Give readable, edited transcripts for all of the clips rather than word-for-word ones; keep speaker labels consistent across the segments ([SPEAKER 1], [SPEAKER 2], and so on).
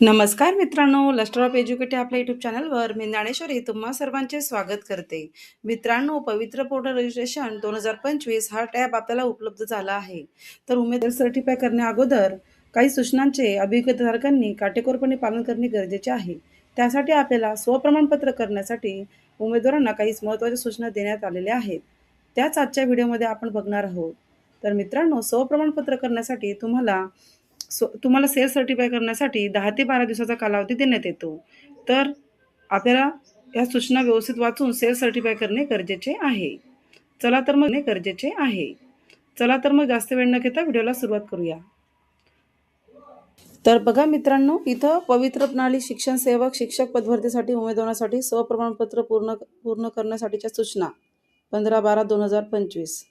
[SPEAKER 1] नमस्कार मित्रांनो, lustre of एज्युकेटी आपल्या यूट्यूब चॅनलवर मी ज्ञानेश्वरी तुम्हा सर्वांचे स्वागत करते. मित्रांनो, पवित्र पोर्टल रजिस्ट्रेशन 2025 हा टॅब आपल्याला उपलब्ध झाला आहे. तर उमेदवार सर्टिफाय करण्या अगोदर काही सूचनांचे अभियोग्यधारकांनी काटेकोरपणे पालन करणे गरजेचे आहे. त्यासाठी आपल्याला स्वप्रमाणपत्र करण्यासाठी उमेदवारांना काही महत्त्वाच्या सूचना देण्यात आलेल्या आहेत. त्याच आजच्या व्हिडिओमध्ये आपण बघणार आहोत. तर मित्रांनो, स्वप्रमाणपत्र करण्यासाठी तुम्हाला सेल्फ सर्टिफाय करण्यासाठी 10 ते 12 दिवसाचा कालावधी देण्यात येतो. तर आपल्याला या सूचना व्यवस्थित वाचून सेल्फ सर्टिफाय करणे गरजेचे आहे. चला तर मग जास्त वेळ न घेता व्हिडिओला सुरुवात करूया. तर बघा मित्रांनो, इथं पवित्र प्रणाली शिक्षण सेवक शिक्षक पदभरतीसाठी उमेदवारांसाठी स्वप्रमाणपत्र पूर्ण करण्यासाठीच्या सूचना 15/12/2025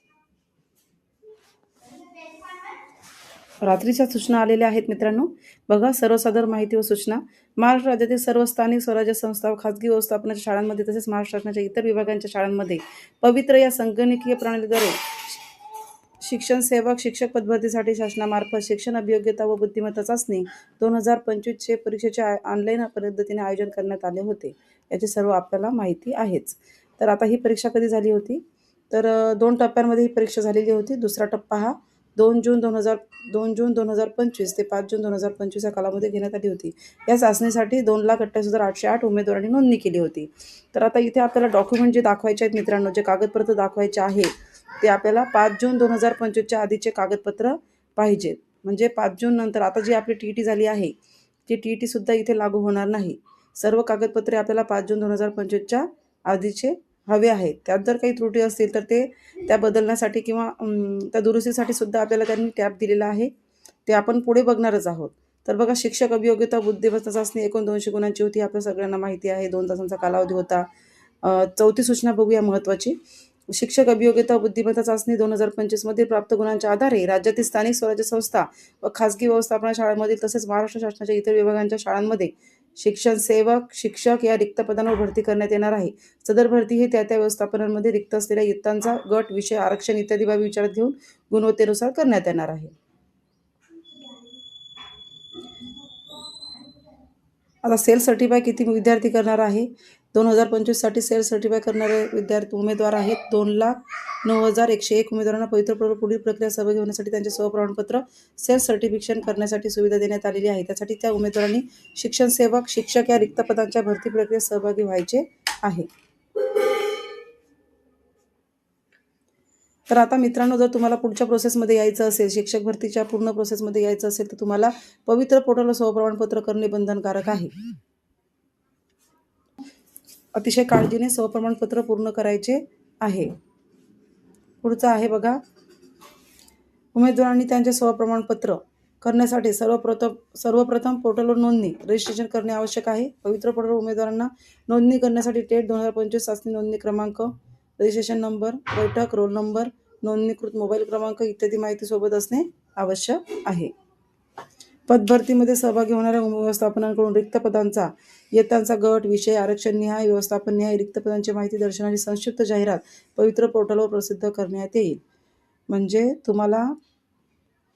[SPEAKER 1] रात्रीच्या सूचना आलेल्या आहेत. मित्रांनो बघा, सर्वसाधारण माहिती व सूचना. महाराष्ट्र राज्यातील सर्व स्थानिक स्वराज्य संस्था व खाजगी व्यवस्थापनाच्या शाळांमध्ये तसेच महाराष्ट्र शासनाच्या इतर विभागांच्या शाळांमध्ये पवित्र या संगणकीय प्रणालीद्वारे शिक्षण सेवक शिक्षक पदभरतीसाठी शासनामार्फत शिक्षण अभियोग्यता व बुद्धिमत्ता चाचणी 2025 परीक्षेचे ऑनलाईन पद्धतीने आयोजन करण्यात आले होते. याची सर्व आपल्याला माहिती आहेच. तर आता ही परीक्षा कधी झाली होती? तर 2 टप्प्यांमध्ये ही परीक्षा झालेली होती. दुसरा टप्पा हा 2 जून 2025 ते 5 जून 2025 या कालामध्ये घेण्यात आली होती. या चाचणीसाठी 2,28,808 उमेदवारांनी नोंदणी केली होती. तर आता इथे आपल्याला डॉक्युमेंट जे दाखवायचे आहेत मित्रांनो, जे कागदपत्र दाखवायचे आहे ते आपल्याला 5 जून 2025च्या आधीचे कागदपत्र पाहिजेत. म्हणजे 5 जून नंतर आता जी आपली TET झाली आहे, ती TET सुद्धा इथे लागू होणार नाही. सर्व कागदपत्रे आपल्याला 5 जून 2025च्या आधीचे हवे आहेत. त्यात जर काही त्रुटी असतील तर त्या बदलण्यासाठी किंवा त्या दुरुस्तीसाठी सुद्धा आपल्याला त्यांनी टॅब दिलेला आहे. ते आपण पुढे बघणारच आहोत. तर बघा, शिक्षक अभियोग्यता बुद्धिमत्ता चाचणी एकूण 200 गुणांची होती. आपल्या सगळ्यांना माहिती आहे. 2 तासांचा कालावधी होता. चौथी सूचना बघूया महत्त्वाची. शिक्षक अभियोग्यता बुद्धिमत्ता चाचणी 2025 मध्ये प्राप्त गुणांच्या आधारे राज्यातील स्थानिक स्वराज्य संस्था व खाजगी व्यवस्थापना शाळांमधील तसेच महाराष्ट्र शासनाच्या इतर विभागांच्या शाळांमध्ये शिक्षण सेवक शिक्षक या रिक्त पदांवर भरती करण्यात येणार आहे. सदर भरती हे त्या व्यवस्थापनांमध्ये रिक्त असलेल्या इयत्तांचा गट, विषय, आरक्षण इत्यादी बाबी विचारात घेऊन गुणवत्तेनुसार करण्यात येणार आहे. आता सेल्फ सर्टिफाय किती विद्यार्थी करणार आहे? 2025 साठी सेल्फ सर्टिफाय करणारे उमेदवार आहेत 2,09,101 उमेदवारांना पवित्र पुढील प्रक्रिया सहभागी होण्यासाठी त्यांचे स्वप्रमाणपत्र सेल्फ सर्टिफिकेशन करण्यासाठी सुविधा देण्यात आलेली आहे. त्यासाठी त्या उमेदवारांनी शिक्षण सेवक शिक्षक या रिक्त पदांच्या भरती प्रक्रियेत सहभागी व्हायचे आहे. तर आता मित्रांनो, जर तुम्हाला पुढच्या प्रोसेसमध्ये यायचं असेल, शिक्षक भरतीच्या पूर्ण प्रोसेसमध्ये यायचं असेल, तर तुम्हाला पवित्र पोर्टलवर स्वप्रमाणपत्र करणे बंधनकारक आहे. अतिशय काळजीने स्वप्रमाणपत्र पूर्ण करायचे आहे. पुढचं आहे बघा, उमेदवारांनी त्यांचे स्वप्रमाणपत्र करण्यासाठी सर्वप्रथम पोर्टलवर नोंदणी रजिस्ट्रेशन करणे आवश्यक आहे. पवित्र पोर्टलवर उमेदवारांना नोंदणी करण्यासाठी टेट 2025 चाचणी नोंदणी क्रमांक, रजिस्ट्रेशन नंबर, बैठक, रोल नंबर, नोंदणीकृत मोबाईल क्रमांक इत्यादी माहिती सोबत असणे आवश्यक आहे. पदभरतीमध्ये सहभागी होणाऱ्या व्यवस्थापनांकडून रिक्त पदांचा, इयत्तांचा गट, विषय, आरक्षण निहाय, व्यवस्थापन निहाय रिक्त पदांची माहिती दर्शवणारी संक्षिप्त जाहिरात पवित्र पोर्टलवर प्रसिद्ध करण्यात येईल. म्हणजे तुम्हाला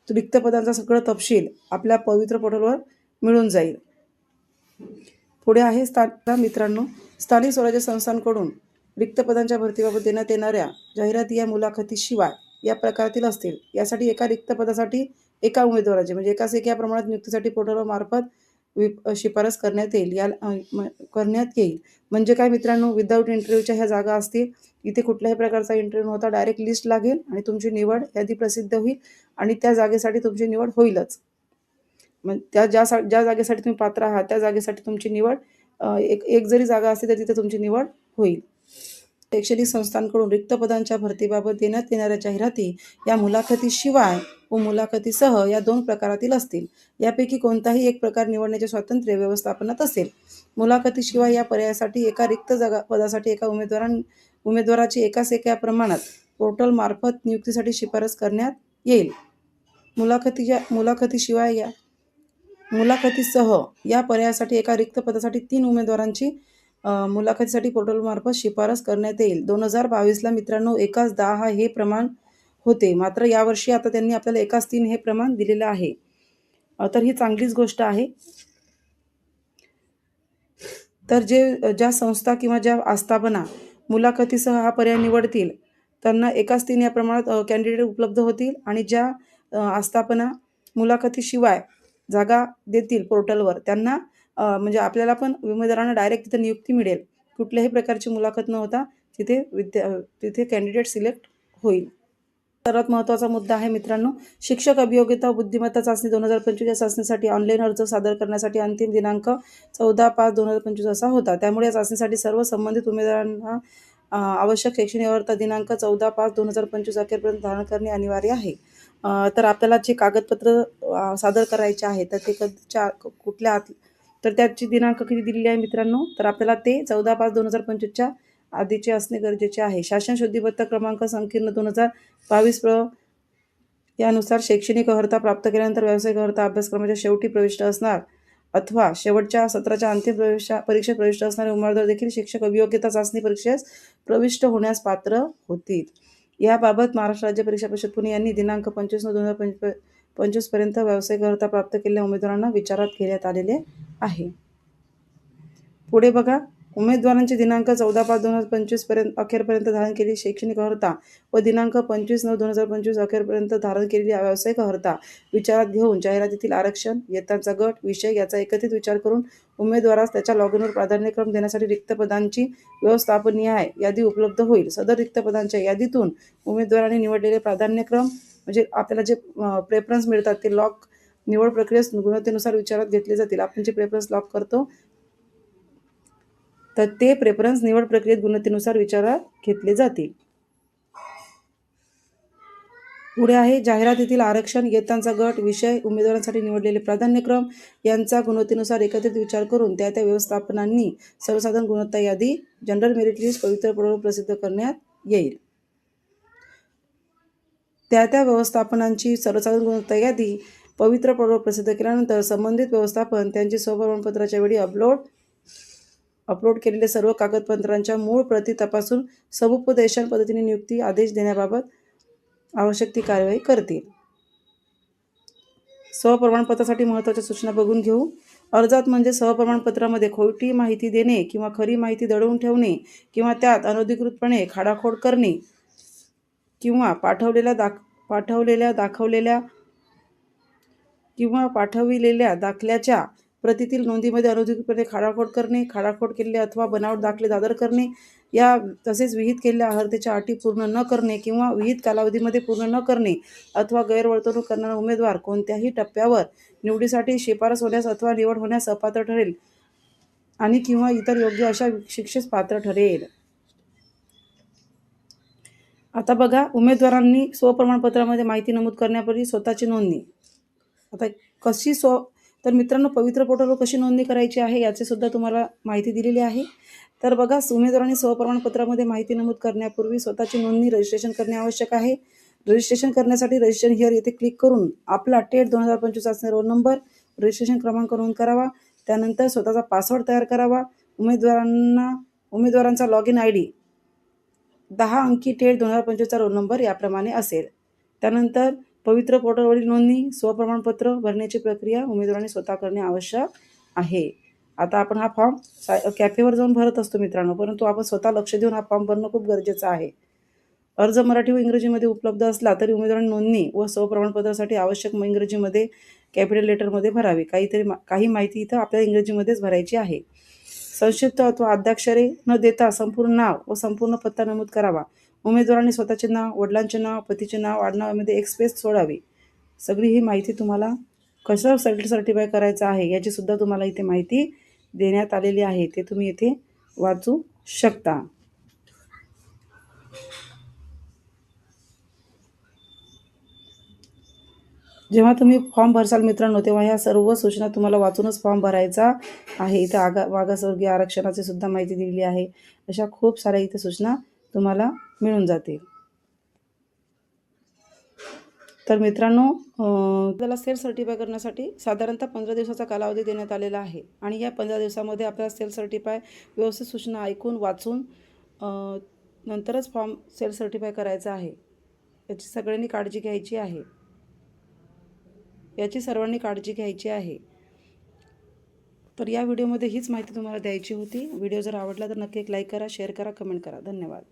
[SPEAKER 1] रिक्त पदांचा सगळं तपशील आपल्या पवित्र पोर्टलवर मिळून जाईल. पुढे आहे मित्रांनो, स्थानिक स्वराज्य संस्थांकडून रिक्त पदांच्या भरतीबाबत देण्यात येणाऱ्या जाहिराती या मुलाखतीशिवाय या प्रकारातील असतील. यासाठी एका रिक्त पदासाठी एका उमेदवाराचे म्हणजे एकाच एक या प्रमाणात नियुक्तीसाठी पोर्टलवर मार्फत शिफारस करण्यात येईल. म्हणजे काय मित्रांनो, विदाऊट इंटरव्ह्यूच्या ह्या जागा असतील. इथे कुठल्याही प्रकारचा इंटरव्ह्यू नव्हता, डायरेक्ट लिस्ट लागेल आणि तुमची निवड यादी प्रसिद्ध होईल आणि त्या जागेसाठी तुमची निवड होईलच. ज्या जागेसाठी तुम्ही पात्र आहात त्या जागेसाठी तुमची निवड एक जरी जागा असते तर तिथे तुमची निवड होईल. शैक्षणिक संस्थांकडून रिक्त पदांच्या भरतीबाबत देण्यात येणाऱ्या जाहिराती या मुलाखतीशिवाय व मुलाखतीसह या 2 प्रकारातील असतील. यापैकी कोणताही एक प्रकार निवडण्याचे स्वातंत्र्य व्यवस्थापनात असेल. मुलाखतीशिवाय या पर्यायासाठी एका रिक्त पदासाठी एका उमेदवाराची एकाच एक या प्रमाणात पोर्टल मार्फत नियुक्तीसाठी शिफारस करण्यात येईल. मुलाखतीसह या पर्यायासाठी एका रिक्त पदासाठी 3 उमेदवारांची मुलाखतीसाठी पोर्टलमार्फत शिफारस करण्यात येईल. 2022ला मित्रांनो 1:10 हे प्रमाण होते. मात्र यावर्षी आता त्यांनी आपल्याला 1:3 हे प्रमाण दिलेलं आहे. तर ही चांगलीच गोष्ट आहे. तर ज्या संस्था किंवा ज्या आस्थापना मुलाखतीसह हा पर्याय निवडतील त्यांना एकाच 3 या प्रमाणात कॅन्डिडेट उपलब्ध होतील आणि ज्या आस्थापना मुलाखतीशिवाय जागा देतील पोर्टलवर त्यांना म्हणजे आपल्याला पण उमेदवारांना डायरेक्ट तिथे नियुक्ती मिळेल. कुठल्याही प्रकारची मुलाखत न होता तिथे कॅन्डिडेट सिलेक्ट होईल. सर्वात महत्त्वाचा मुद्दा आहे मित्रांनो, शिक्षक अभियोग्यता व बुद्धिमत्ता चाचणी 2025 या चाचणीसाठी ऑनलाईन अर्ज सादर करण्यासाठी अंतिम दिनांक 14/5/2025 असा होता. त्यामुळे या चाचणीसाठी सर्व संबंधित उमेदवारांना आवश्यक शैक्षणिक अर्हता दिनांक 14/5/2025 अखेरपर्यंत धारण करणे अनिवार्य आहे. तर आपल्याला जे कागदपत्र सादर करायचे आहे तर ते कुठल्या तर त्याची दिनांक किती दिलेली आहे मित्रांनो, तर आपल्याला ते 14/5/2025च्या आधीचे असणे गरजेचे आहे. शासन शुद्धीपत्र क्रमांक संकीर्ण 2022 यानुसार शैक्षणिक अर्हता प्राप्त केल्यानंतर व्यावसायिक अर्हता अभ्यासक्रमाच्या शेवटी प्रविष्ट असणार अथवा शेवटच्या सत्राच्या अंतिम परीक्षेत प्रविष्ट असणारे उमेदवार देखील शिक्षक अभियोग्यता चाचणी परीक्षेस प्रविष्ट होण्यास पात्र होतील. याबाबत महाराष्ट्र राज्य परीक्षा परिषद पुणे यांनी दिनांक 25/9/2025 पर्यंत व्यावसायिक अर्हता प्राप्त केलेल्या उमेदवारांना विचारात घेण्यात आलेले आहे. पुढे बघा, उमेदवारांची दिनांक 14/5/2025 अखेरपर्यंत धारण केलेली शैक्षणिक अर्हता व दिनांक 25/9/2025 अखेरपर्यंत धारण केलेली व्यावसायिक अर्हता विचारात घेऊन जाहिरातीतील आरक्षण, इयत्तांचा गट, विषय याचा एकत्रित विचार करून उमेदवारास त्याच्या लॉगिनवर प्राधान्यक्रम देण्यासाठी रिक्त पदांची व्यवस्थापनीय यादी उपलब्ध होईल. सदर रिक्त पदांच्या यादीतून उमेदवारांनी निवडलेले प्राधान्यक्रम म्हणजे आपल्याला जे प्रेफरन्स मिळतात ते निवड प्रक्रियेस गुणवत्तेनुसार विचारात घेतले जातील. आपण जे प्रेफरन्स लॉक करतो तर ते प्रेफरन्स निवड प्रक्रियेत गुणवत्तेनुसार विचारात घेतले जातील. पुढे आहे जाहिरातीतील आरक्षण, इयत्तांचा गट, विषय, उमेदवारांसाठी निवडलेले प्राधान्यक्रम यांचा गुणवत्तेनुसार एकत्रित विचार करून त्या व्यवस्थापनांनी सर्वसाधारण गुणवत्ता यादी जनरल मेरिट लिस्ट पवित्र पोर्टलवर प्रसिद्ध करण्यात येईल. त्या व्यवस्थापनांची सर्वसाधारण गुणवत्ता यादी पवित्र पोर्टलवर प्रसिद्ध केल्यानंतर संबंधित व्यवस्थापन त्यांची स्वप्रमाणपत्राच्या वेळी अपलोड केलेले सर्व कागदपत्रांच्या मूळ प्रती तपासून समुपदेशन पद्धतीने नियुक्ती आदेश देण्याबाबत आवश्यक ती कार्यवाही करतील. स्वप्रमाणपत्रासाठी महत्त्वाच्या सूचना बघून घेऊ. अर्जात म्हणजे स्वप्रमाणपत्रामध्ये खोटी माहिती देणे किंवा खरी माहिती दडवून ठेवणे किंवा त्यात अनधिकृतपणे खाडाखोड करणे किंवा पाठविलेल्या दाखल्याच्या प्रतीतील नोंदीमध्ये अनधिकृतपणे खाडाखोड करणे, खाडाखोड केलेले अथवा बनावट दाखले सादर करणे तसेच विहित केलेल्या अर्हतेच्या अटी पूर्ण न करणे किंवा विहित कालावधीमध्ये पूर्ण न करणे अथवा गैरवर्तणूक करणारा उमेदवार कोणत्याही टप्प्यावर निवडीसाठी शिफारस होण्यास अथवा निवड होण्यास अपात्र ठरेल आणि किंवा इतर योग्य अशा शिक्षेस पात्र ठरेल. आता बघा, उमेदवारांनी स्वप्रमाणपत्रामध्ये माहिती नमूद करण्यापूर्वी स्वतःची नोंदणी. आता तर मित्रांनो, पवित्र पोर्टलवर कशी नोंदणी करायची आहे याची सुद्धा तुम्हाला माहिती दिलेली आहे. तर बघा, उमेदवारांनी स्वप्रमाणपत्रामध्ये माहिती नमूद करण्यापूर्वी स्वतःची नोंदणी रजिस्ट्रेशन करणे आवश्यक आहे. रजिस्ट्रेशन करण्यासाठी रजिस्ट्रेशन हिअर येथे क्लिक करून आपला टेट 2025 चाचणी रोल नंबर, रजिस्ट्रेशन क्रमांक नोंद करावा. त्यानंतर स्वतःचा पासवर्ड तयार करावा. उमेदवारांचा लॉग इन ID 10 अंकी टेट 2025चा रोल नंबर याप्रमाणे असेल. त्यानंतर पवित्र पोर्टलवरील नोंदणी, स्वप्रमाणपत्र भरण्याची प्रक्रिया उमेदवारांनी स्वतः करणे आवश्यक आहे. आता आपण हा फॉर्म कॅफेवर जाऊन भरत असतो मित्रांनो, परंतु आपण स्वतः लक्ष देऊन हा फॉर्म भरणं खूप गरजेचं आहे. अर्ज मराठी व इंग्रजीमध्ये उपलब्ध असला तरी उमेदवारांनी नोंदणी व स्वप्रमाणपत्रासाठी आवश्यक इंग्रजीमध्ये कॅपिटल लेटरमध्ये भरावे. काही माहिती इथं आपल्याला इंग्रजीमध्येच भरायची आहे. संक्षिप्त अथवा आद्याक्षरे न देता संपूर्ण नाव व संपूर्ण पत्ता नमूद करावा. उमेदवारांनी स्वतःचे नाव, वडिलांचे नाव, पतीचे नाव, आडनावामध्ये एक स्पेस सोडावी. सगळी ही माहिती तुम्हाला कसं सर्टिफाय करायचं आहे याची सुद्धा तुम्हाला इथे माहिती देण्यात आलेली आहे. ते तुम्ही इथे वाचू शकता. जेव्हा तुम्ही फॉर्म भरसाल मित्रांनो, तेव्हा ह्या सर्व सूचना तुम्हाला वाचूनच फॉर्म भरायचा आहे. इथं मागासवर्गीय आरक्षणाची सुद्धा माहिती दिलेली आहे. अशा खूप साऱ्या इथे सूचना तुम्हाला मिळून जातील. तर मित्रांनो, त्याला सेल्फ सर्टिफाय करण्यासाठी साधारणतः 15 दिवसाचा कालावधी देण्यात आलेला आहे आणि या 15 दिवसामध्ये आपल्याला सेल्फ सर्टिफाय व्यवस्थित सूचना ऐकून वाचून नंतरच फॉर्म सेल्फ सर्टिफाय करायचा आहे. याची सर्वांनी काळजी घ्यायची आहे. तर या व्हिडिओमध्ये हीच माहिती तुम्हाला द्यायची होती. व्हिडिओ जर आवडला तर नक्की एक लाईक करा, शेअर करा, कमेंट करा. धन्यवाद.